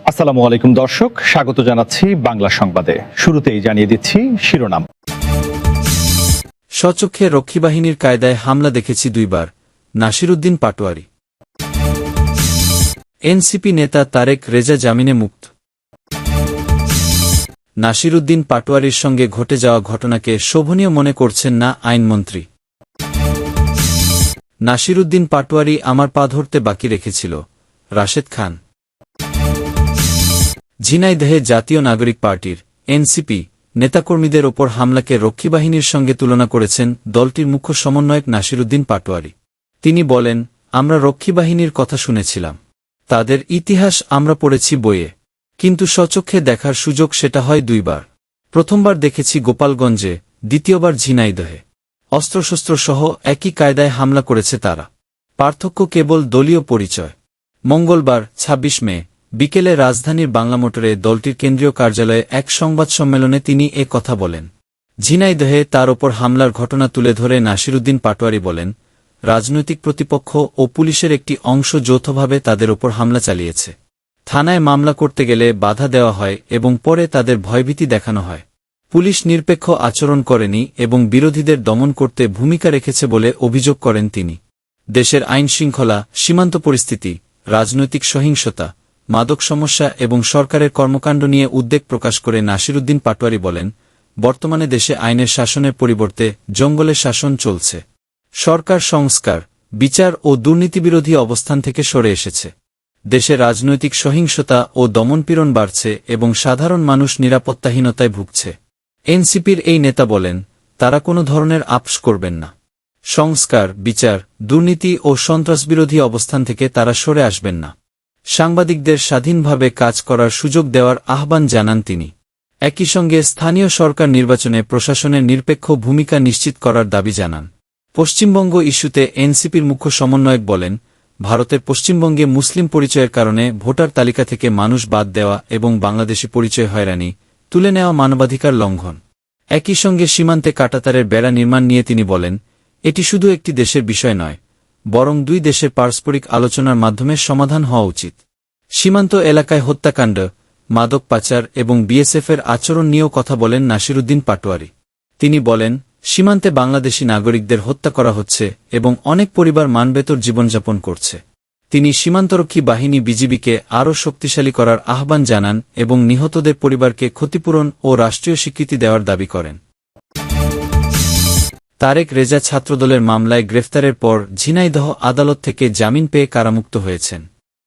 আসসালামু আলাইকুম দর্শক, স্বাগত জানাচ্ছি বাংলা সংবাদে। শুরুতেই জানিয়ে দিচ্ছি শিরোনাম। স্বচক্ষে রক্ষীবাহিনীর কায়দায় হামলা দেখেছি দুইবার, নাসিরুদ্দিন পাটোয়ারি। এনসিপি নেতা তারেক রেজা জামিনে মুক্ত। নাসিরুদ্দিন পাটোয়ারির সঙ্গে ঘটে যাওয়া ঘটনাকে শোভনীয় মনে করছেন না আইনমন্ত্রী। নাসিরুদ্দিন পাটোয়ারি আমার পা ধরতে বাকি রেখেছিল, রাশেদ খান। ঝিনাইদহে জাতীয় নাগরিক পার্টির এনসিপি নেতাকর্মীদের ওপর হামলাকে রক্ষীবাহিনীর সঙ্গে তুলনা করেছেন দলটির মুখ্য সমন্বয়ক নাসিরুদ্দিন পাটোয়ারি। তিনি বলেন, আমরা রক্ষীবাহিনীর কথা শুনেছিলাম, তাদের ইতিহাস আমরা পড়েছি বইয়ে, কিন্তু স্বচক্ষে দেখার সুযোগ সেটা হয় দুইবার। প্রথমবার দেখেছি গোপালগঞ্জে, দ্বিতীয়বার ঝিনাইদহে। অস্ত্রশস্ত্র সহ একই কায়দায় হামলা করেছে তারা, পার্থক্য কেবল দলীয় পরিচয়। মঙ্গলবার ২৬ মে বিকেলে রাজধানীর বাংলা মোটরে দলটির কেন্দ্রীয় কার্যালয়ে এক সংবাদ সম্মেলনে তিনি এ কথা বলেন। ঝিনাইদহে তার ওপর হামলার ঘটনা তুলে ধরে নাসিরুদ্দিন পাটোয়ারি বলেন, রাজনৈতিক প্রতিপক্ষ ও পুলিশের একটি অংশ যৌথভাবে তাদের ওপর হামলা চালিয়েছে। থানায় মামলা করতে গেলে বাধা দেওয়া হয় এবং পরে তাদের ভয়ভীতি দেখানো হয়। পুলিশ নিরপেক্ষ আচরণ করেনি এবং বিরোধীদের দমন করতে ভূমিকা রেখেছে বলে অভিযোগ করেন তিনি। দেশের আইনশৃঙ্খলা, সীমান্ত পরিস্থিতি, রাজনৈতিক সহিংসতা, মাদক সমস্যা এবং সরকারের কর্মকাণ্ড নিয়ে উদ্বেগ প্রকাশ করে নাসিরুদ্দিন পাটোয়ারি বলেন, বর্তমানে দেশে আইনের শাসনের পরিবর্তে জঙ্গলের শাসন চলছে। সরকার সংস্কার, বিচার ও দুর্নীতিবিরোধী অবস্থান থেকে সরে এসেছে। দেশে রাজনৈতিক সহিংসতা ও দমনপীড়ন বাড়ছে এবং সাধারণ মানুষ নিরাপত্তাহীনতায় ভুগছে। এনসিপির এই নেতা বলেন, তারা কোনো ধরনের আপোষ করবেন না। সংস্কার, বিচার, দুর্নীতি ও সন্ত্রাসবিরোধী অবস্থান থেকে তারা সরে আসবেন না। সাংবাদিকদের স্বাধীনভাবে কাজ করার সুযোগ দেওয়ার আহ্বান জানান তিনি। একই সঙ্গে স্থানীয় সরকার নির্বাচনে প্রশাসনের নিরপেক্ষ ভূমিকা নিশ্চিত করার দাবি জানান। পশ্চিমবঙ্গ ইস্যুতে এনসিপির মুখ্য সমন্বয়ক বলেন, ভারতের পশ্চিমবঙ্গে মুসলিম পরিচয়ের কারণে ভোটার তালিকা থেকে মানুষ বাদ দেওয়া এবং বাংলাদেশি পরিচয় হয়রানি, তুলে নেওয়া মানবাধিকার লঙ্ঘন। একই সঙ্গে সীমান্তে কাঁটাতারের বেড়া নির্মাণ নিয়ে তিনি বলেন, এটি শুধু একটি দেশের বিষয় নয়, বরং দুই দেশের পারস্পরিক আলোচনার মাধ্যমে সমাধান হওয়া উচিত। সীমান্ত এলাকায় হত্যাকাণ্ড, মাদক পাচার এবং বিএসএফের আচরণ নিয়েও কথা বলেন নাসিরুদ্দিন পাটোয়ারি। তিনি বলেন, সীমান্তে বাংলাদেশি নাগরিকদের হত্যা করা হচ্ছে এবং অনেক পরিবার মানবেতর জীবনযাপন করছে। তিনি সীমান্তরক্ষী বাহিনী বিজিবিকে আরও শক্তিশালী করার আহ্বান জানান এবং নিহতদের পরিবারকে ক্ষতিপূরণ ও রাষ্ট্রীয় স্বীকৃতি দেওয়ার দাবি করেন। তারেক রেজা ছাত্রদলের মামলায় গ্রেফতারের পর ঝিনাইদহ আদালত থেকে জামিন পেয়ে কারামুক্ত হয়েছেন।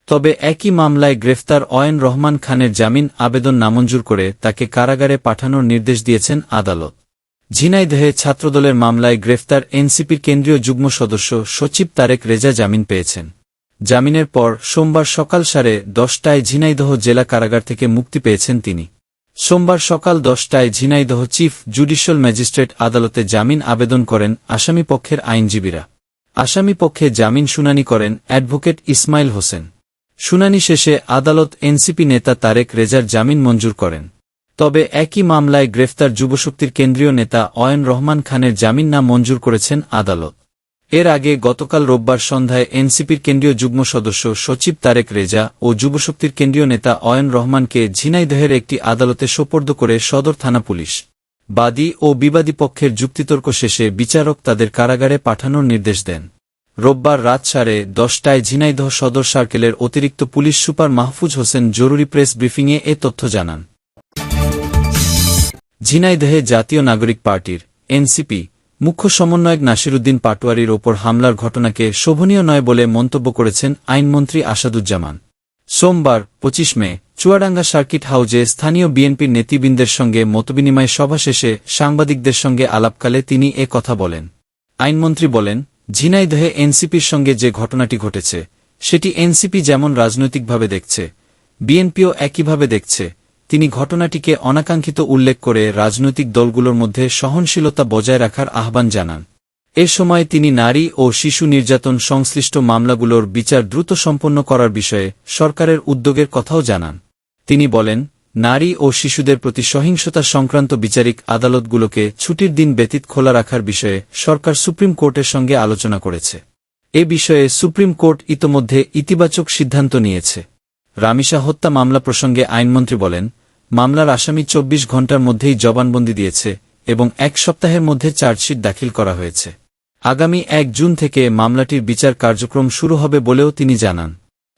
তবে একই মামলায় গ্রেফতার অয়ন রহমান খানের জামিন আবেদন নামঞ্জুর করে তাকে কারাগারে পাঠানোর নির্দেশ দিয়েছেন আদালত। ঝিনাইদহে ছাত্রদলের মামলায় গ্রেফতার এনসিপির কেন্দ্রীয় যুগ্ম সদস্য সচিব তারেক রেজা জামিন পেয়েছেন। জামিনের পর সোমবার সকাল 10:30টায় ঝিনাইদহ জেলা কারাগার থেকে মুক্তি পেয়েছেন তিনি। সোমবার সকাল 10টায় ঝিনাইদহ চিফ জুডিশিয়াল ম্যাজিস্ট্রেট আদালতে জামিন আবেদন করেন আসামি পক্ষের আইনজীবীরা। আসামি পক্ষে জামিন শুনানি করেন অ্যাডভোকেট ইসমাইল হোসেন। শুনানি শেষে আদালত এনসিপি নেতা তারেক রেজার জামিন মঞ্জুর করেন। তবে একই মামলায় গ্রেফতার যুবশক্তির কেন্দ্রীয় নেতা অয়ন রহমান খানের জামিন না মঞ্জুর করেছেন আদালত। এর আগে গতকাল রোববার সন্ধ্যায় এনসিপির কেন্দ্রীয় যুগ্ম সদস্য সচিব তারেক রেজা ও যুবশক্তির কেন্দ্রীয় নেতা অয়ন রহমানকে ঝিনাইদহের একটি আদালতে সোপর্দ করে সদর থানা পুলিশ। বাদী ও বিবাদী পক্ষের যুক্তিতর্ক শেষে বিচারক তাদের কারাগারে পাঠানোর নির্দেশ দেন। রোববার রাত 10:30টায় ঝিনাইদহ সদর সার্কেলের অতিরিক্ত পুলিশ সুপার মাহফুজ হোসেন জরুরি প্রেস ব্রিফিংয়ে এ তথ্য জানান। ঝিনাইদহে জাতীয় নাগরিক পার্টির এনসিপি মুখ্য সমন্বয়ক নাসিরুদ্দিন পাটোয়ারির ওপর হামলার ঘটনাকে শোভনীয় নয় বলে মন্তব্য করেছেন আইনমন্ত্রী আসাদুজ্জামান। সোমবার 25 মে চুয়াডাঙ্গা সার্কিট হাউজে স্থানীয় বিএনপির নেতৃবৃন্দের সঙ্গে মতবিনিময় সভা শেষে সাংবাদিকদের সঙ্গে আলাপকালে তিনি এ কথা বলেন। আইনমন্ত্রী বলেন, ঝিনাইদহে এনসিপির সঙ্গে যে ঘটনাটি ঘটেছে সেটি এনসিপি যেমন রাজনৈতিকভাবে দেখছে, বিএনপিও একইভাবে দেখছে। তিনি ঘটনাটিকে অনাকাঙ্ক্ষিত উল্লেখ করে রাজনৈতিক দলগুলোর মধ্যে সহনশীলতা বজায় রাখার আহ্বান জানান। এ সময় তিনি নারী ও শিশু নির্যাতন সংশ্লিষ্ট মামলাগুলোর বিচার দ্রুত সম্পন্ন করার বিষয়ে সরকারের উদ্যোগের কথাও জানান। তিনি বলেন, নারী ও শিশুদের প্রতি সহিংসতা সংক্রান্ত বিচারিক আদালতগুলোকে ছুটির দিন ব্যতীত খোলা রাখার বিষয়ে সরকার সুপ্রিম কোর্টের সঙ্গে আলোচনা করেছে। এ বিষয়ে সুপ্রিম কোর্ট ইতোমধ্যে ইতিবাচক সিদ্ধান্ত নিয়েছে। রামিসা হত্যা মামলা প্রসঙ্গে আইনমন্ত্রী বলেন, মামলার আসামি 24 ঘণ্টার মধ্যেই জবানবন্দি দিয়েছে এবং 1 সপ্তাহের মধ্যে চার্জশিট দাখিল করা হয়েছে। আগামী 1 জুন থেকে মামলাটির বিচার কার্যক্রম শুরু হবে বলেও তিনি জানান।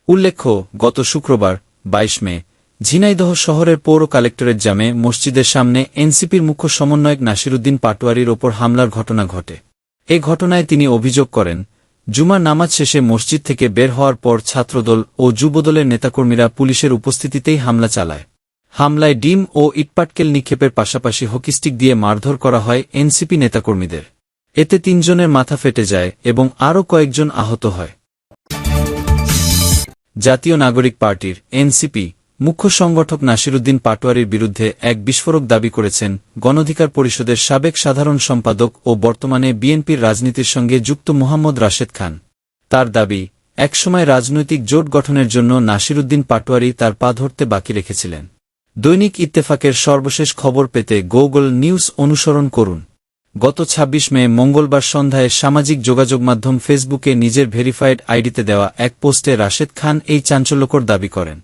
উল্লেখ্য, গত শুক্রবার 22 মে ঝিনাইদহ শহরের পৌর কালেক্টরেট জামে মসজিদের সামনে এনসিপির মুখ্য সমন্বয়ক নাসিরুদ্দিন পাটোয়ারির ওপর হামলার ঘটনা ঘটে। এ ঘটনায় তিনি অভিযোগ করেন, জুমার নামাজ শেষে মসজিদ থেকে বের হওয়ার পর ছাত্রদল ও যুবদলের নেতাকর্মীরা পুলিশের উপস্থিতিতেই হামলা চালায়। হামলায় ডিম ও ইটপাটকেল নিক্ষেপের পাশাপাশি হকিস্টিক দিয়ে মারধর করা হয় এনসিপি নেতাকর্মীদের। এতে 3 জনের মাথা ফেটে যায় এবং আরও কয়েকজন আহত হয়। জাতীয় নাগরিক পার্টির এনসিপি মুখ্য সংগঠক নাসিরুদ্দিন পাটোয়ারির বিরুদ্ধে এক বিস্ফোরক দাবি করেছেন গণঅধিকার পরিষদের সাবেক সাধারণ সম্পাদক ও বর্তমানে বিএনপির রাজনীতির সঙ্গে যুক্ত মোহাম্মদ রাশেদ খান। তার দাবি, একসময় রাজনৈতিক জোট গঠনের জন্য নাসিরুদ্দিন পাটোয়ারি তার পা ধরতে বাকি রেখেছিলেন। দৈনিক ইত্তেফাকের সর্বশেষ খবর পেতে গুগল নিউজ অনুসরণ করুন। গত 26 মে মঙ্গলবার সন্ধ্যায় সামাজিক যোগাযোগ মাধ্যম ফেসবুকে নিজের ভেরিফাইড আইডিতে দেওয়া এক পোস্টে রাশেদ খান এই চাঞ্চল্যকর দাবি করেন।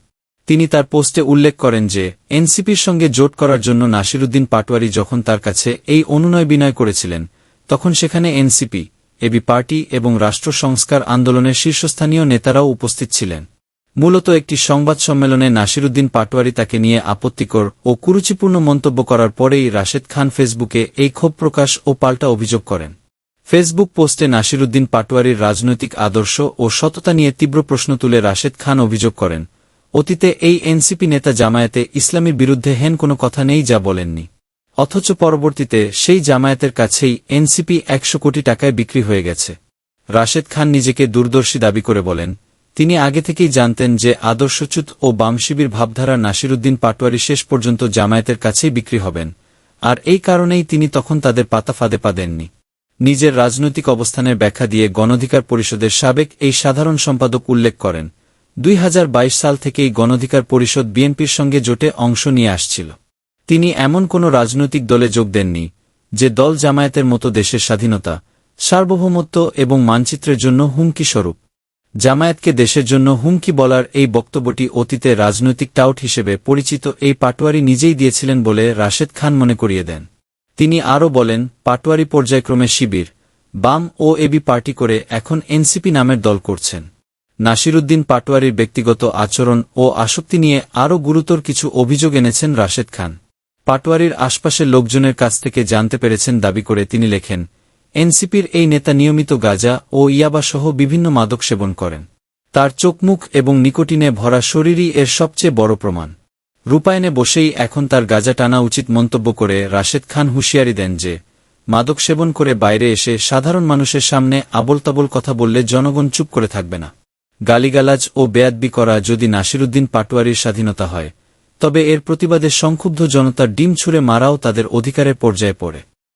তিনি তার পোস্টে উল্লেখ করেন যে এনসিপির সঙ্গে জোট করার জন্য নাসিরুদ্দিন পাটোয়ারি যখন তার কাছে এই অনুনয় বিনয় করেছিলেন, তখন সেখানে এনসিপি, এবি পার্টি এবং রাষ্ট্র সংস্কার আন্দোলনের শীর্ষস্থানীয় নেতারাও উপস্থিত ছিলেন। মূলত একটি সংবাদ সম্মেলনে নাসিরুদ্দিন পাটোয়ারি তাকে নিয়ে আপত্তিকর ও কুরুচিপূর্ণ মন্তব্য করার পরেই রাশেদ খান ফেসবুকে এই ক্ষোভ প্রকাশ ও পাল্টা অভিযোগ করেন। ফেসবুক পোস্টে নাসিরুদ্দিন পাটোয়ারির রাজনৈতিক আদর্শ ও সততা নিয়ে তীব্র প্রশ্ন তুলে রাশেদ খান অভিযোগ করেন, অতীতে এই এনসিপি নেতা জামায়াতে ইসলামীর বিরুদ্ধে হেন কোনো কথা নেই যা বলেননি, অথচ পরবর্তীতে সেই জামায়াতের কাছেই এনসিপি 100 কোটি টাকায় বিক্রি হয়ে গেছে। রাশেদ খান নিজেকে দূরদর্শী দাবি করে বলেন, তিনি আগে থেকেই জানতেন যে আদর্শচ্যুত ও বামশিবির ভাবধারা নাসিরুদ্দিন পাটোয়ারি শেষ পর্যন্ত জামায়াতের কাছেই বিক্রি হবেন, আর এই কারণেই তিনি তখন তাদের পাতা ফাঁদে পা দেননি। নিজের রাজনৈতিক অবস্থানের ব্যাখ্যা দিয়ে গণঅধিকার পরিষদের সাবেক এই সাধারণ সম্পাদক উল্লেখ করেন, 2022 সাল থেকেই গণঅধিকার পরিষদ বিএনপির সঙ্গে জোটে অংশ নিয়ে আসছিল। তিনি এমন কোনো রাজনৈতিক দলে যোগ দেননি যে দল জামায়াতের মতো দেশের স্বাধীনতা, সার্বভৌমত্ব এবং মানচিত্রের জন্য হুমকি স্বরূপ। জামায়াতকে দেশের জন্য হুমকি বলার এই বক্তব্যটি অতীতে রাজনৈতিক টাউট হিসেবে পরিচিত এই পাটোয়ারি নিজেই দিয়েছিলেন বলে রাশেদ খান মনে করিয়ে দেন। তিনি আরও বলেন, পাটোয়ারি পর্যায়ক্রমে শিবির, বাম ও এবি পার্টি করে এখন এনসিপি নামের দল করছেন। নাসিরুদ্দিন পাটোয়ারির ব্যক্তিগত আচরণ ও আসক্তি নিয়ে আরও গুরুতর কিছু অভিযোগ এনেছেন রাশেদ খান। পাটোয়ারির আশপাশের লোকজনের কাছ থেকে জানতে পেরেছেন দাবি করে তিনি লেখেন, এনসিপির এই নেতা নিয়মিত গাঁজা ও ইয়াবাসহ বিভিন্ন মাদক সেবন করেন। তার চোখমুখ এবং নিকোটিনে ভরা শরীরই এর সবচেয়ে বড় প্রমাণ। রূপায়ণে বসেই এখন তার গাঁজা টানা উচিত মন্তব্য করে রাশেদ খান হুঁশিয়ারি দেন যে মাদক সেবন করে বাইরে এসে সাধারণ মানুষের সামনে আবোলতাবোল কথা বললে জনগণ চুপ করে থাকবে না। গালিগালাজ ও বেয়াদবি করা যদি নাসিরুদ্দিন পাটোয়ারির স্বাধীনতা হয়, তবে এর প্রতিবাদে সংক্ষুব্ধ জনতার ডিম ছুঁড়ে মারাও তাদের অধিকারের পর্যায়ে পড়ে।